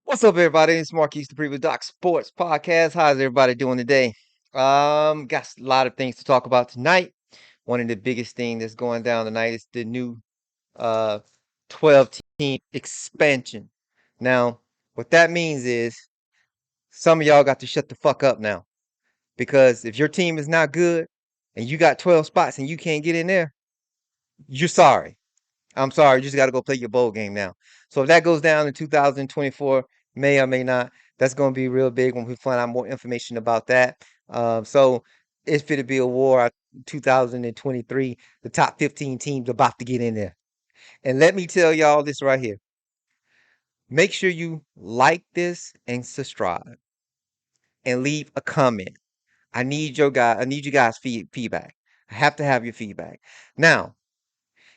What's up, everybody? It's Marquise the Pre with Doc Sports Podcast. How's everybody doing today? Got a lot of things to talk about tonight. One of the biggest things that's going down tonight is the new uh 12 team expansion. Now, what that means is some of y'all got to shut the fuck up now. Because if your team is not good and you got 12 spots and you can't get in there, you're sorry. I'm sorry, you just got to go play your bowl game now. So if that goes down in 2024, may or may not, that's going to be real big when we find out more information about that. So it's going to be a war. 2023, the top 15 teams about to get in there. And let me tell y'all this right here. Make sure you like this and subscribe and leave a comment. I need you guys feedback. I have to have your feedback. Now,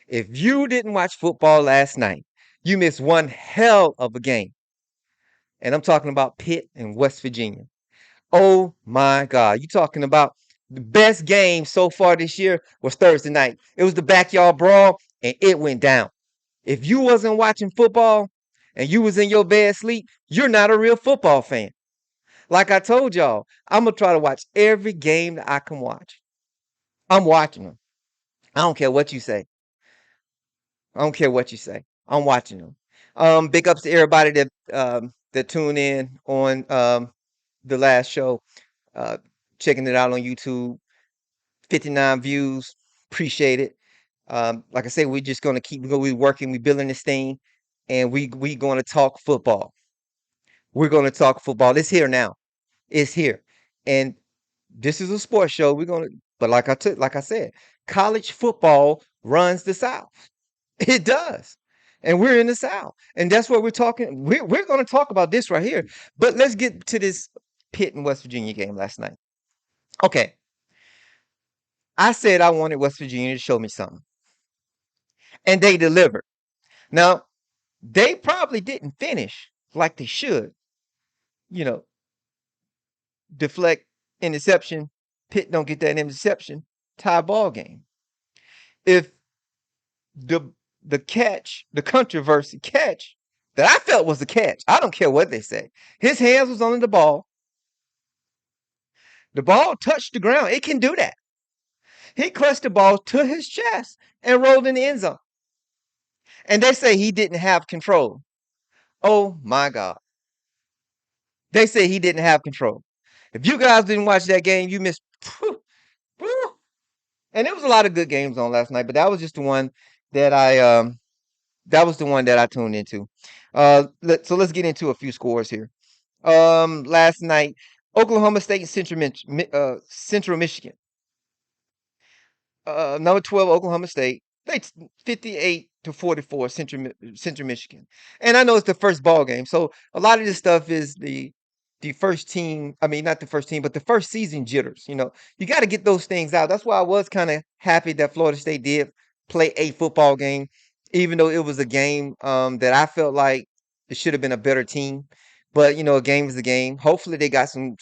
if you didn't watch football last night, you missed one hell of a game. And I'm talking about Pitt and West Virginia. Oh my God. You talking about the best game so far this year was Thursday night. It was the backyard brawl and it went down. If you wasn't watching football and you was in your bed sleep, you're not a real football fan. Like I told y'all, I'm going to try to watch every game that I can watch. I'm watching them. I don't care what you say. I don't care what you say. I'm watching them. Big ups to everybody that tuned in on the last show, uh, checking it out on YouTube. 59 views, appreciate it. Like I said, we're just gonna keep we working, we building this thing, and we gonna talk football. We're gonna talk football. It's here now. It's here, and this is a sports show. But like I said, college football runs the South. It does. And we're in the South. And that's what we're talking. We're going to talk about this right here. But let's get to this Pitt and West Virginia game last night. Okay. I said I wanted West Virginia to show me something. And they delivered. Now, they probably didn't finish like they should. You know, deflect, interception. Pitt don't get that interception. Tie ball game. If the the controversy catch that I felt was a catch. I don't care what they say. His hands was on the ball. The ball touched the ground. It can do that. He clutched the ball to his chest and rolled in the end zone. And they say he didn't have control. Oh my God. They say he didn't have control. If you guys didn't watch that game, you missed. And there was a lot of good games on last night, but that was just the one that I tuned into. So let's get into a few scores here. Last night, Oklahoma State and Central Michigan. Number 12, Oklahoma State. They 58-44 Central Michigan. And I know it's the first ball game, so a lot of this stuff is the first team. I mean, not the first team, but the first season jitters. You got to get those things out. That's why I was kind of happy that Florida State did play a football game, even though it was a game that I felt like it should have been a better team. But a game is a game. Hopefully, they got some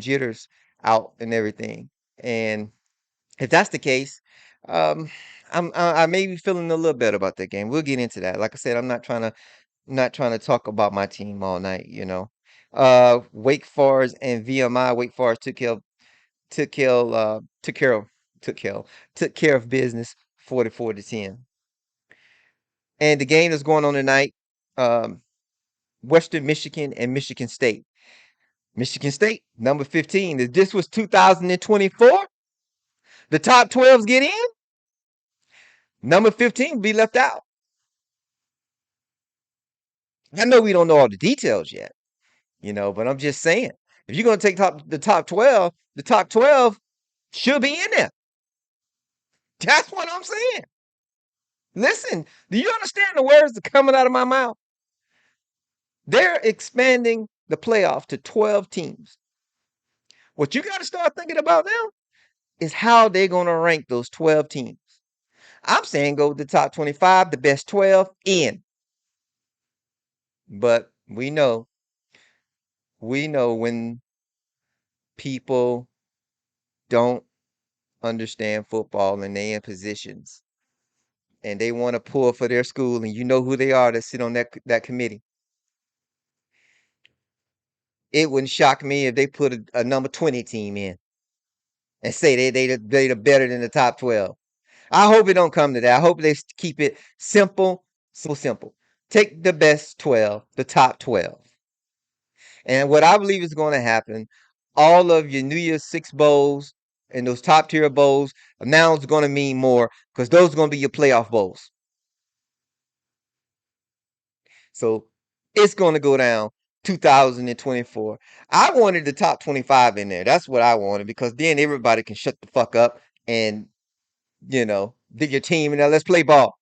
jitters out and everything. And if that's the case, um, I may be feeling a little better about that game. We'll get into that. Like I said, I'm not trying to talk about my team all night. Wake Forest and VMI. Wake Forest took care took care of took care of, took care of business 44-10. And the game that's going on tonight, um, Western Michigan and Michigan State. Michigan State, number 15. If this was 2024, the top 12s get in. Number 15 will be left out. I know we don't know all the details yet, but I'm just saying, if you're going to take the top 12, the top 12 should be in there. That's what I'm saying. Listen, do you understand the words that are coming out of my mouth? They're expanding the playoff to 12 teams. What you got to start thinking about now is how they're going to rank those 12 teams. I'm saying go with the top 25, the best 12 in. But we know when people don't understand football and they in positions and they want to pull for their school and you know who they are that sit on that committee. It wouldn't shock me if they put a number 20 team in and say they better than the top 12. I hope it don't come to that. I hope they keep it simple, simple. Take the best 12, the top 12. And what I believe is going to happen, all of your New Year's Six bowls and those top tier bowls now it's going to mean more because those are going to be your playoff bowls. So it's going to go down 2024. I wanted the top 25 in there. That's what I wanted because then everybody can shut the fuck up and, get your team and now let's play ball.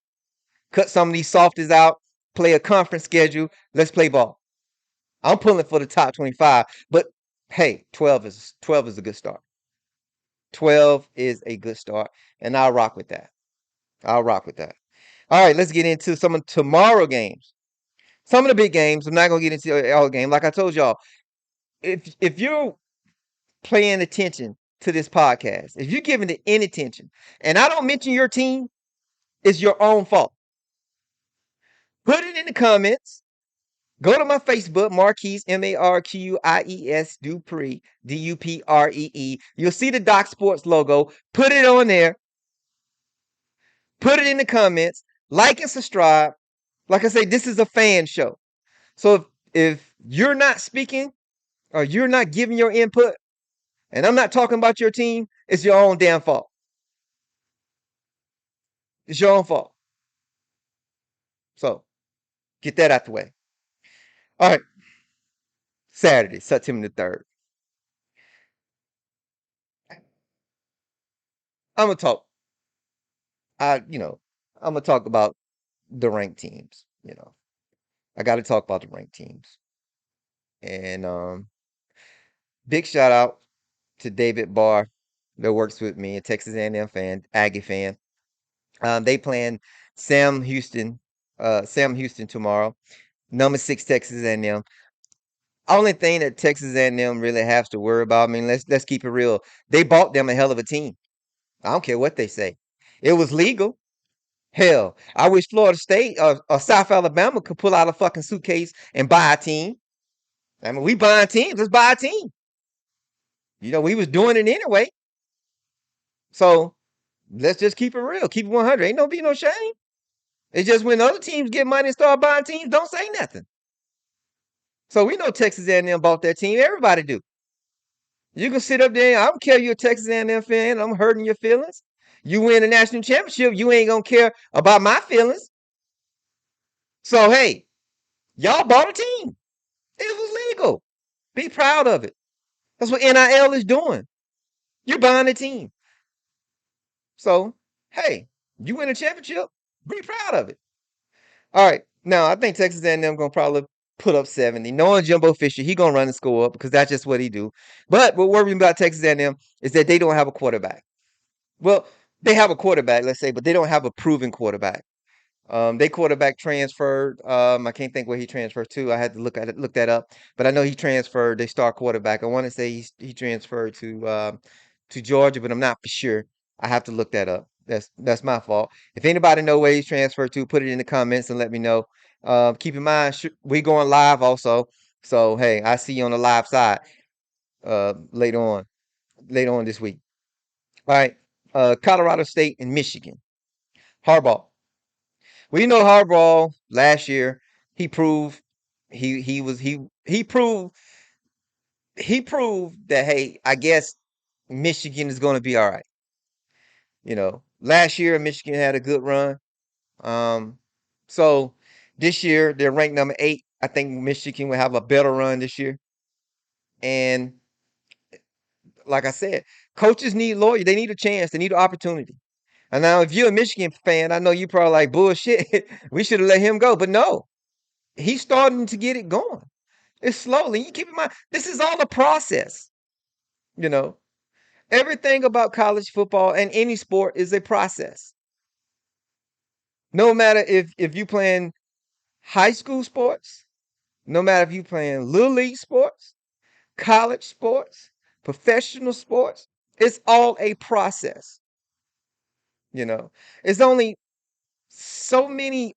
Cut some of these softies out, play a conference schedule, let's play ball. I'm pulling for the top 25, but hey, 12 is a good start. 12 is a good start, and I'll rock with that. I'll rock with that. All right, let's get into some of tomorrow games. Some of the big games. I'm not gonna get into all game. Like I told y'all, if you're paying attention to this podcast, if you're giving it any attention, and I don't mention your team, it's your own fault. Put it in the comments. Go to my Facebook, Marquise, Marquies Dupree, Dupree. You'll see the Doc Sports logo. Put it on there. Put it in the comments. Like and subscribe. Like I say, this is a fan show. So if you're not speaking or you're not giving your input, and I'm not talking about your team, it's your own damn fault. It's your own fault. So get that out the way. All right. Saturday, September the 3rd. I'm gonna talk. I, you know, I'm gonna talk about the ranked teams. I got to talk about the ranked teams. And big shout out to David Barr that works with me, a Texas A&M fan, Aggie fan. They playing Sam Houston, tomorrow. Number 6 Texas A&M. Only thing that Texas A&M really has to worry about. I mean, let's keep it real. They bought them a hell of a team. I don't care what they say. It was legal. Hell, I wish Florida State or South Alabama could pull out a fucking suitcase and buy a team. I mean, we buying teams. Let's buy a team. We was doing it anyway. So let's just keep it real. Keep it 100. Ain't no be no shame. It's just when other teams get money and start buying teams, don't say nothing. So we know Texas A&M bought that team. Everybody do. You can sit up there. I don't care you're a Texas A&M fan. I'm hurting your feelings. You win a national championship, you ain't gonna care about my feelings. So hey, y'all bought a team. It was legal. Be proud of it. That's what NIL is doing. You're buying a team. So hey, you win a championship. Be proud of it. All right. Now I think Texas A&M gonna probably put up 70. Knowing Jimbo Fisher, he gonna run the score up because that's just what he do. But what worries me about Texas A&M is that they don't have a quarterback. Well, they have a quarterback, let's say, but they don't have a proven quarterback. They quarterback transferred. I can't think where he transferred to. I had to look that up. But I know he transferred. They star quarterback. I want to say he transferred to Georgia, but I'm not for sure. I have to look that up. That's my fault. If anybody know where he's transferred to, put it in the comments and let me know. Keep in mind we going live also. So hey, I see you on the live side later on this week. All right. Colorado State and Michigan. Harbaugh. We know Harbaugh last year. He proved he proved that hey, I guess Michigan is going to be all right. Last year Michigan had a good run. Um, so this year they're ranked number 8. I think Michigan will have a better run this year. And like I said, coaches need loyalty. They need a chance. They need an opportunity. And now, if you're a Michigan fan, I know you probably like bullshit. We should have let him go, but no, he's starting to get it going. It's slowly. You keep in mind, this is all a process. You know, everything about college football and any sport is a process. No matter if you playing high school sports, no matter if you playing little league sports, college sports, professional sports, it's all a process. It's only so many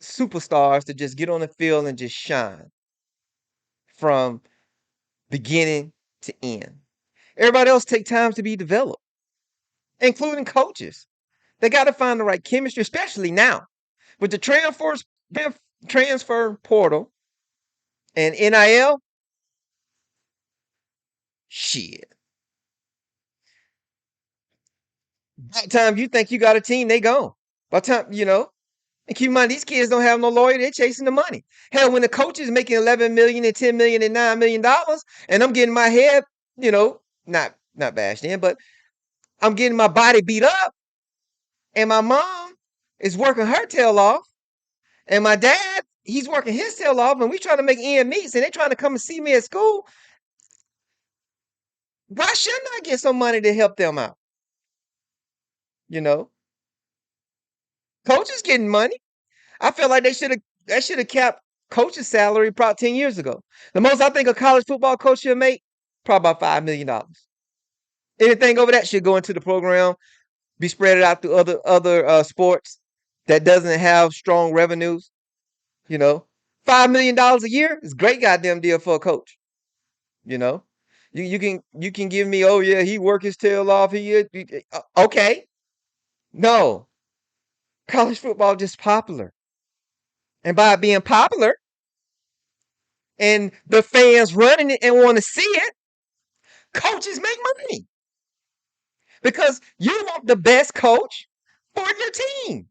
superstars to just get on the field and just shine from beginning to end. Everybody else take time to be developed, including coaches. They got to find the right chemistry, especially now with the transfer portal and NIL. Shit. By the time you think you got a team, they gone. By the time, and keep in mind, these kids don't have no lawyer. They're chasing the money. Hell, when the coach is making 11 million and 10 million and $9 million, and I'm getting my head, not bashed in, but I'm getting my body beat up, and my mom is working her tail off, and my dad, he's working his tail off, and we trying to make ends meet, and they trying to come and see me at school. Why shouldn't I get some money to help them out? You know, coaches getting money. I feel like they should have capped coach's salary probably 10 years ago. The most I think a college football coach should make probably about $5 million. Anything over that should go into the program, be spread out to other sports that doesn't have strong revenues. You know, $5 million a year is a great goddamn deal for a coach. You know, you can give me, oh yeah, he work his tail off. Okay, no, college football just popular, and by it being popular and the fans running it and want to see it, coaches make money because you want the best coach for your team.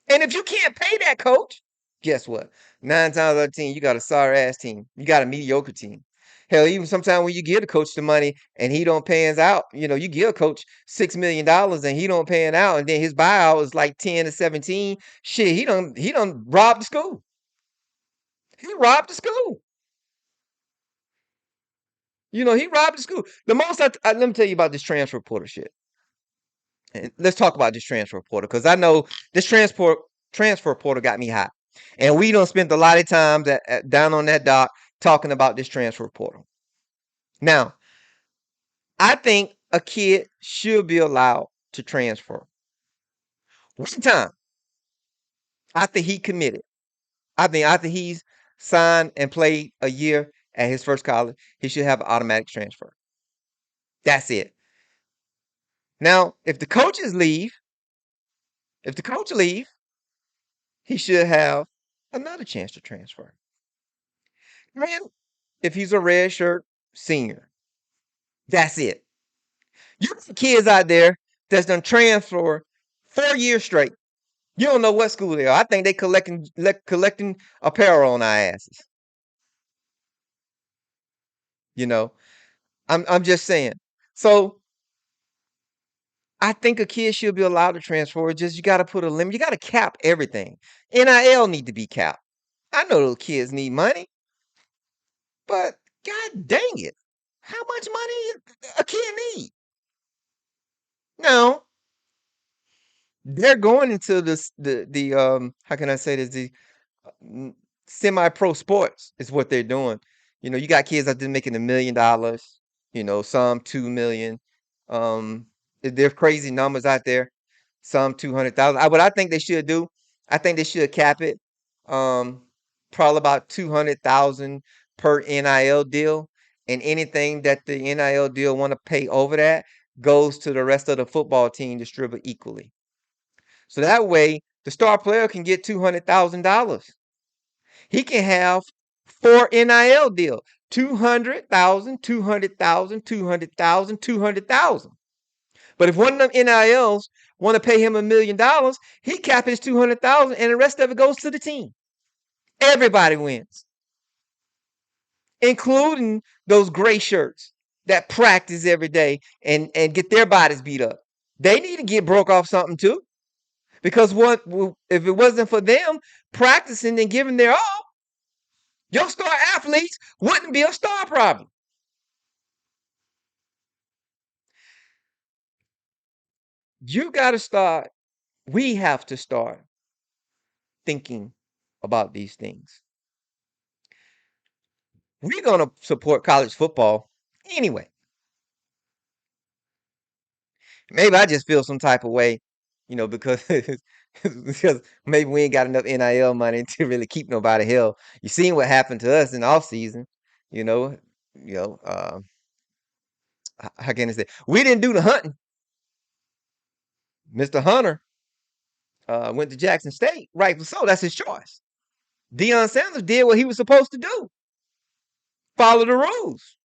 And if you can't pay that coach, guess what? 9 times out of 10, you got a sorry ass team. You got a mediocre team. Hell, even sometimes when you give the coach the money and he don't pay us out, you give a coach $6 million and he don't pay it out, and then his buyout is like 10 to 17. Shit, he done robbed the school. He robbed the school. He robbed the school. The most let me tell you about this transfer portal shit. And let's talk about this transfer portal because I know this transfer portal got me hot, and we don't spend a lot of time down on that dock talking about this transfer portal. Now, I think a kid should be allowed to transfer one time after he committed. I think after he's signed and played a year at his first college, he should have an automatic transfer. That's it. Now, if the coach leave, he should have another chance to transfer. Man, if he's a red shirt senior, that's it. You got kids out there that's done transfer 4 years straight. You don't know what school they are. I think they collecting apparel on our asses. You know, I'm just saying. So I think a kid should be allowed to transfer. It's just you got to put a limit. You got to cap everything. NIL need to be capped. I know those kids need money, but god dang it, how much money a kid need? No, they're going into the how can I say this, the n- semi-pro sports is what they're doing. You got kids out there making $1 million, some 2 million. There's crazy numbers out there, some 200,000. What I think they should do, I think they should cap it, um probably about 200,000 per NIL deal, and anything that the NIL deal want to pay over that goes to the rest of the football team distribute equally. So that way, the star player can get $200,000. He can have 4 NIL deals: 200,000, 200,000, 200,000, 200,000. But if one of them NILs want to pay him $1 million, he cap his 200,000, and the rest of it goes to the team. Everybody wins, including those gray shirts that practice every day and get their bodies beat up. They need to get broke off something too. Because if it wasn't for them practicing and giving their all, your star athletes wouldn't be a star problem. You got to start. We have to start thinking about these things. We're going to support college football anyway. Maybe I just feel some type of way, because because maybe we ain't got enough NIL money to really keep nobody held. You seen what happened to us in off season, you know. You know, how can I say? We didn't do the hunting. Mr. Hunter went to Jackson State, rightfully so. That's his choice. Deion Sanders did what he was supposed to do. Follow the rules.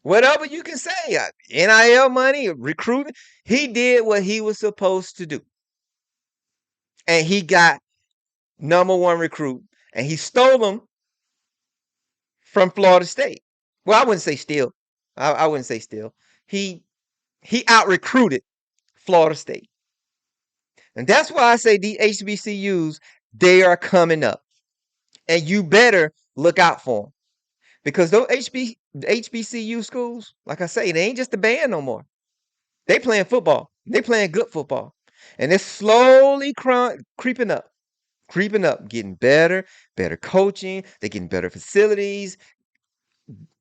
Whatever you can say, NIL money, recruiting. He did what he was supposed to do, and he got #1 recruit, and he stole them from Florida State. Well, I wouldn't say steal. I wouldn't say steal. He he out recruited Florida State, and that's why I say the HBCUs, they are coming up, and you better look out for them because those HBCU schools, like I say, they ain't just a band no more. They playing football. They playing good football, and it's slowly creeping up. Creeping up, getting better coaching. They're getting better facilities.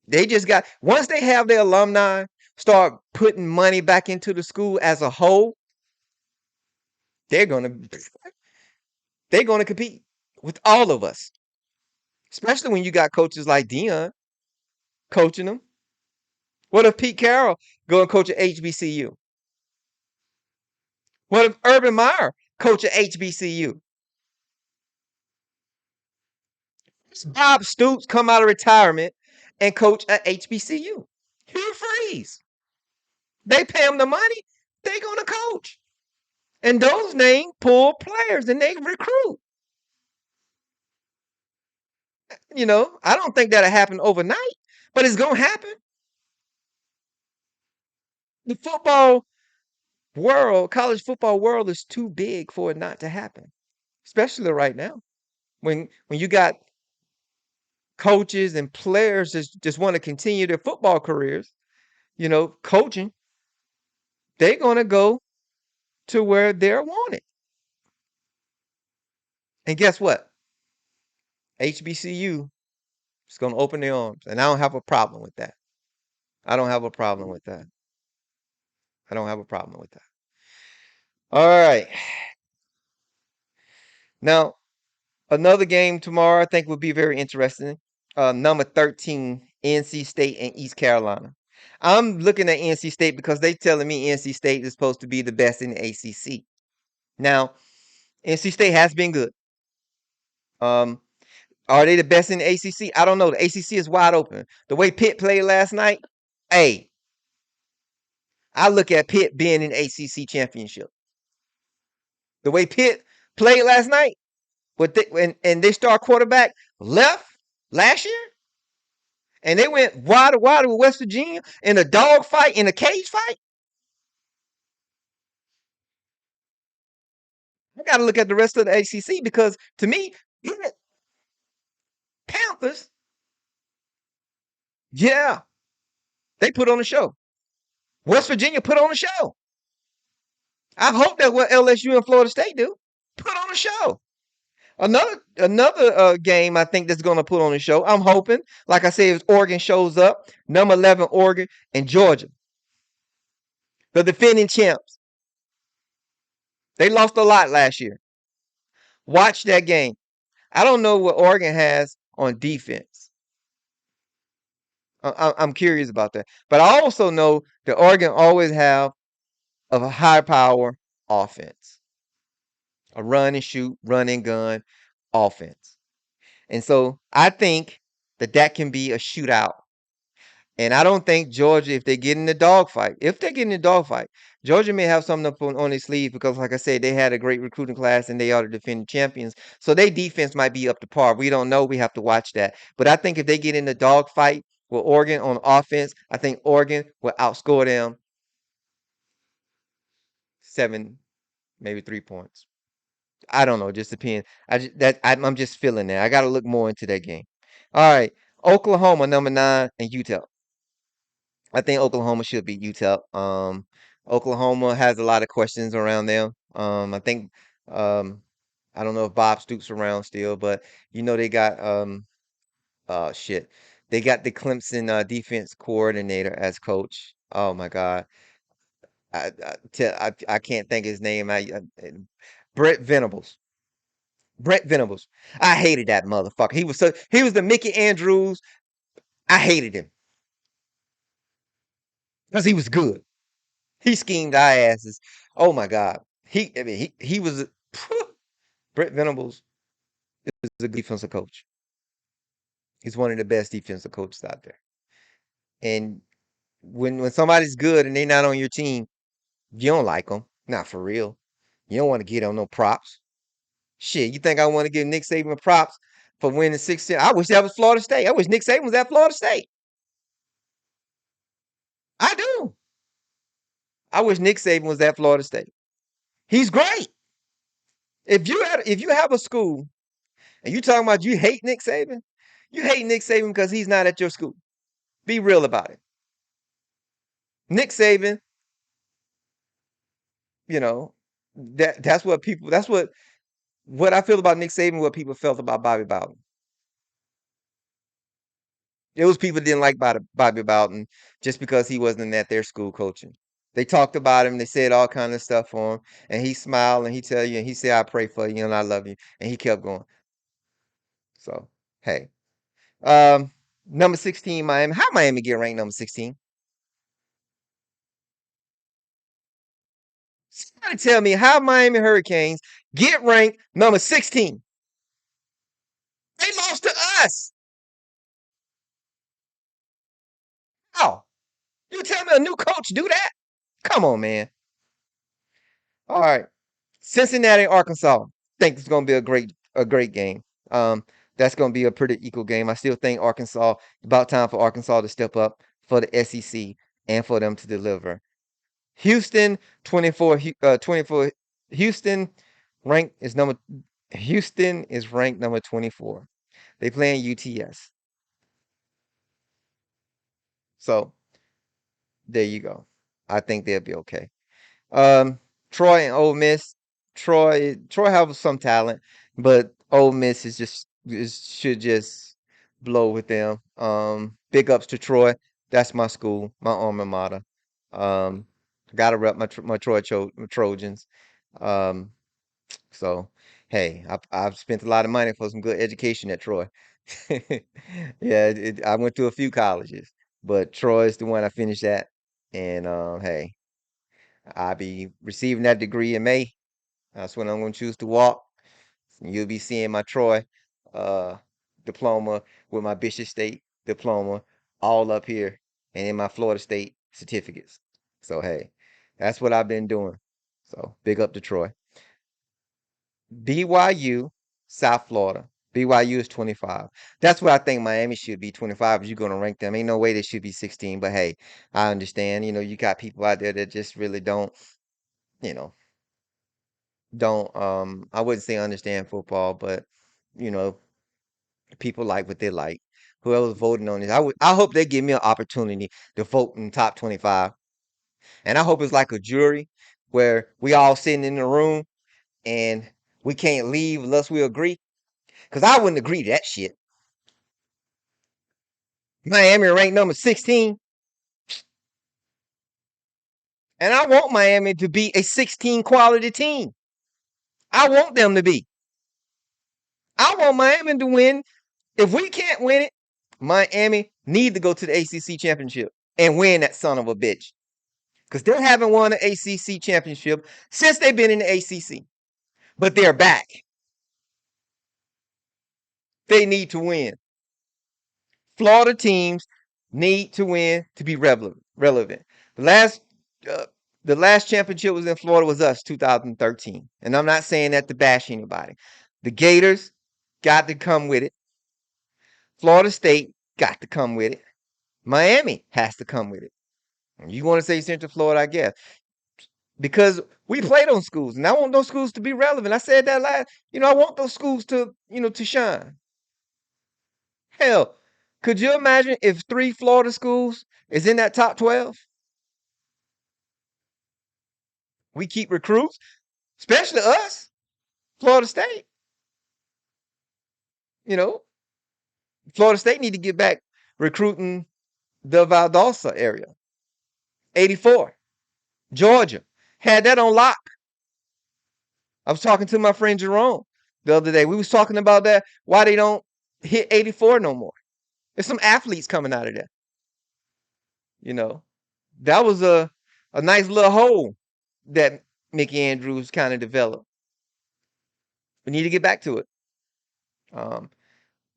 They just got once they have their alumni start putting money back into the school as a whole, they're gonna they're gonna compete with all of us. Especially when you got coaches like Deion coaching them. What if Pete Carroll go and coach at HBCU? What if Urban Meyer coach at HBCU? Bob Stoops come out of retirement and coach at HBCU. Hugh Freeze. They pay him the money, they gonna coach. And those names pull players and they recruit. I don't think that'll happen overnight, but it's gonna happen. The football world, college football world is too big for it not to happen. Especially right now. When you got coaches and players just want to continue their football careers, coaching, they're gonna go to where they're wanted. And guess what? HBCU is gonna open their arms. And I don't have a problem with that. I don't have a problem with that. I don't have a problem with that. All right. Now, another game tomorrow I think will be very interesting. Number 13, NC State and East Carolina. I'm looking at NC State because they telling me NC State is supposed to be the best in the ACC. Now, NC State has been good. Are they the best in the ACC? I don't know. The ACC is wide open. The way Pitt played last night, hey, I look at Pitt being in ACC championship. The way Pitt played last night, and their star quarterback left last year, and they went wide to wide with West Virginia in a dog fight, in a cage fight. I got to look at the rest of the ACC because to me, Panthers, yeah, they put on a show. West Virginia put on a show. I hope that's what LSU and Florida State do. Put on a show. Another game I think that's going to put on a show. I'm hoping, like I said, if Oregon shows up, number 11 Oregon and Georgia, the defending champs. They lost a lot last year. Watch that game. I don't know what Oregon has on defense. I'm curious about that. But I also know that Oregon always have a high power offense, a run and shoot, run and gun offense. And so I think that can be a shootout. And I don't think Georgia, if they get in the dogfight, Georgia may have something up on their sleeve because, like I said, they had a great recruiting class and they are the defending champions. So their defense might be up to par. We don't know. We have to watch that. But I think if they get in the dogfight with Oregon on offense, I think Oregon will outscore them 7, maybe 3 points. I don't know. Just depends. I'm just feeling that. I got to look more into that game. All right, Oklahoma number 9 and Utah. I think Oklahoma should beat Utah. Oklahoma has a lot of questions around them. I think I don't know if Bob Stoops around still, but they got shit. They got the Clemson defense coordinator as coach. Oh my God. I can't think his name. Brett Venables. Brett Venables. I hated that motherfucker. He was the Mickey Andrews. I hated him. because he was good. He schemed our asses. Oh my God. He was Brett Venables is a good defensive coach. He's one of the best defensive coaches out there. And when somebody's good and they're not on your team, you don't like them. Not for real. You don't want to get on no props. Shit, you think I want to give Nick Saban props for winning 16? I wish that was Florida State. I wish Nick Saban was at Florida State. I do. I wish Nick Saban was at Florida State. He's great. If you have a school and you talking about you hate Nick Saban, you hate Nick Saban because he's not at your school. Be real about it. Nick Saban, you know, that's what people that's what I feel about Nick Saban, what people felt about Bobby Bowden. It was people didn't like Bobby Bowden just because he wasn't at their school coaching. They talked about him, they said all kind of stuff for him, and he smiled and he tell you and he said I pray for you and I love you, and he kept going. So hey, number 16 Miami. How Miami get ranked number 16? Somebody tell me how Miami Hurricanes get ranked number 16. They lost to us. How? You tell me a new coach do that? Come on, man. All right. Cincinnati, Arkansas. Think it's gonna be a great game. That's gonna be a pretty equal game. I still think Arkansas, about time for Arkansas to step up for the SEC and for them to deliver. Houston 24 Houston ranked is number Houston is ranked number 24. They playing UTS. So there you go. I think they'll be okay. Um, Troy and Ole Miss. Troy has some talent, but Ole Miss should just blow with them. Big ups to Troy. That's my school, my alma mater. Um, gotta rep my Trojans. Um, so hey, I've spent a lot of money for some good education at Troy. Yeah, I went to a few colleges, but Troy is the one I finished at, and hey. I'll be receiving that degree in May. That's when I'm going to choose to walk. You'll be seeing my Troy uh, diploma with my Bishop State diploma all up here and in my Florida State certificates. So, hey, that's what I've been doing. So, big up to Troy. BYU, South Florida. BYU is 25. That's what I think Miami should be 25 if you're going to rank them. Ain't no way they should be 16, but hey, I understand. You got people out there that just really you know, don't I wouldn't say understand football, but you know, people like what they like. Whoever's voting on this, I hope they give me an opportunity to vote in top 25. And I hope it's like a jury where we all sitting in the room and we can't leave unless we agree. Because I wouldn't agree to that shit. Miami ranked number 16. And I want Miami to be a 16 quality team. I want them to be. I want Miami to win. If we can't win it, Miami need to go to the ACC championship and win that son of a bitch. Because they haven't won an ACC championship since they've been in the ACC. But they're back. They need to win. Florida teams need to win to be relevant. The last championship was in Florida was us, 2013. And I'm not saying that to bash anybody. The Gators got to come with it. Florida State got to come with it. Miami has to come with it. You want to say Central Florida, I guess. Because we play those schools, and I want those schools to be relevant. I said that last, I want those schools to shine. Hell, could you imagine if 3 Florida schools is in that top 12? We keep recruits, especially us, Florida State. You know, Florida State need to get back recruiting the Valdosta area. 84, Georgia had that on lock. I was talking to my friend Jerome the other day. We was talking about that, why they don't hit 84 no more. There's some athletes coming out of there, you know. That was a nice little hole that Mickey Andrews kind of developed. We need to get back to it. Um,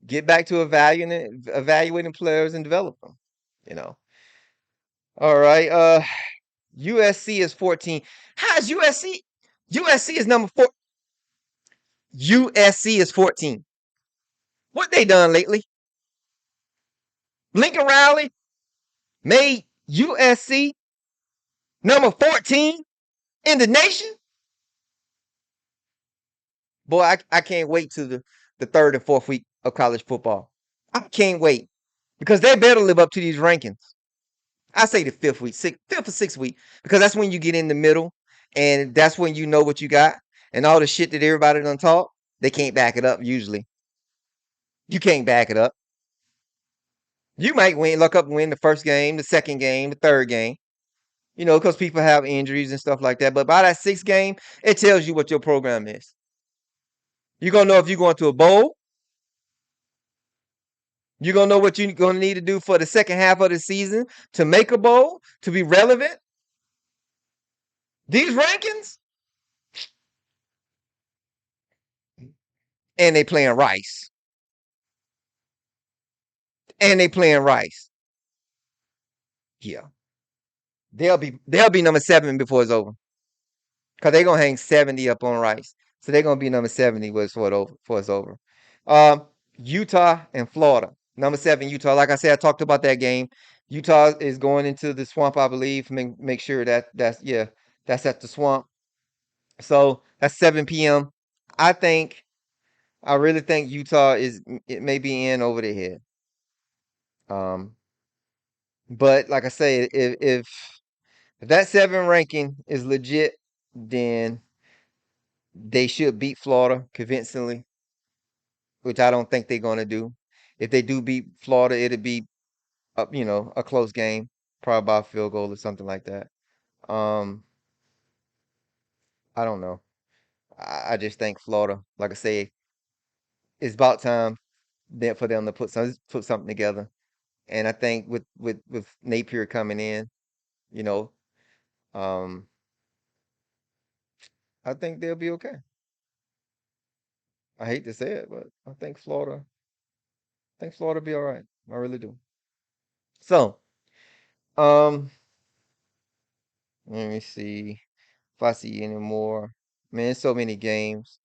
get back to evaluating players and develop them. You know. All right. USC is 14. How is USC? USC is number 4. USC is 14. What they done lately? Lincoln Riley made USC number 14 in the nation. Boy, I can't wait to the third and fourth week of college football. I can't wait because they better live up to these rankings. I say the fifth or sixth week, because that's when you get in the middle, and that's when you know what you got, and all the shit that everybody done talk. They can't back it up usually. You can't back it up. You might luck up and win the first game, the second game, the third game. Because people have injuries and stuff like that. But by that sixth game, it tells you what your program is. You're gonna know if you're going to a bowl. You're gonna know what you're gonna need to do for the second half of the season to make a bowl, to be relevant. These rankings, and they playing Rice. And they playing Rice. Yeah. They'll be number 7 before it's over. Because they're gonna hang 70 up on Rice. So they're gonna be number 70 before it's over. Um, Utah and Florida. Number 7, Utah. Like I said, I talked about that game. Utah is going into the swamp, I believe. Make sure that's at the swamp. So that's 7 p.m. I think I really think Utah it may be in over their head. Um, but like I say, if that 7 ranking is legit, then they should beat Florida convincingly, which I don't think they're going to do. If they do beat Florida, it'll be a close game, probably by a field goal or something like that. Um, I don't know. I just think Florida, like I say, it's about time for them to put something together. And I think with Napier coming in, you know, um, I think they'll be okay. I hate to say it, but I think Florida be all right. I really do. So, um, let me see if I see any more. Man, it's so many games.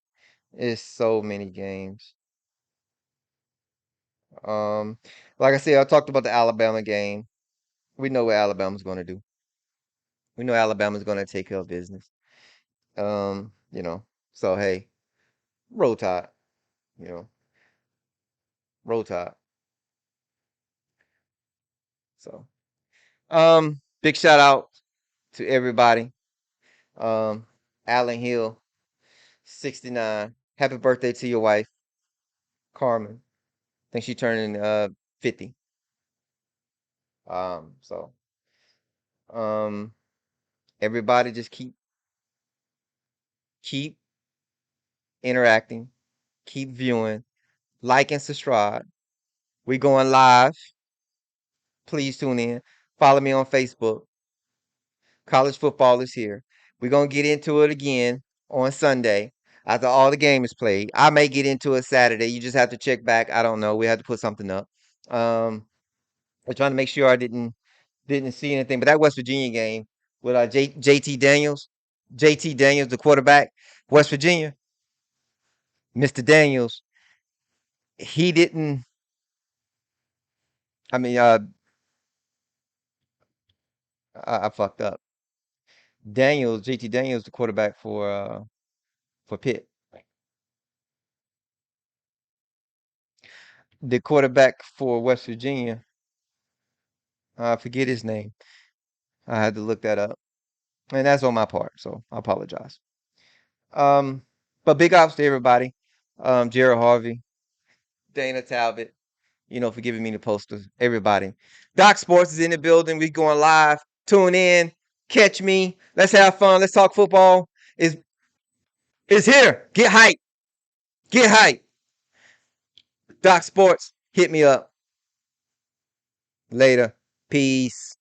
It's so many games. Um, like I said, I talked about the Alabama game. We know what Alabama's going to do. We know Alabama's going to take care of business. Um, you know, so hey, roll tide. You know, roll tide. So, big shout out to everybody. Um, Allen Hill, 69. Happy birthday to your wife, Carmen. I think she turning 50. So um everybody just keep interacting, keep viewing, like and subscribe. We going live. Please tune in. Follow me on Facebook. College football is here. We're gonna get into it again on Sunday after all the game is played. I may get into it Saturday. You just have to check back. I don't know. We have to put something up. Um, I'm trying to make sure I didn't see anything. But that West Virginia game with JT Daniels, the quarterback, West Virginia, Mr. Daniels, he didn't. I mean, I fucked up. JT Daniels, the quarterback for Pitt, the quarterback for West Virginia. I forget his name. I had to look that up, and that's on my part, so I apologize. Um, but big ups to everybody. Jared Harvey, Dana Talbot, for giving me the posters. Everybody. Doc Sports is in the building. We going live. Tune in. Catch me. Let's have fun. Let's talk football. Is here. Get hype. Get hype. Doc Sports, hit me up. Later. Peace.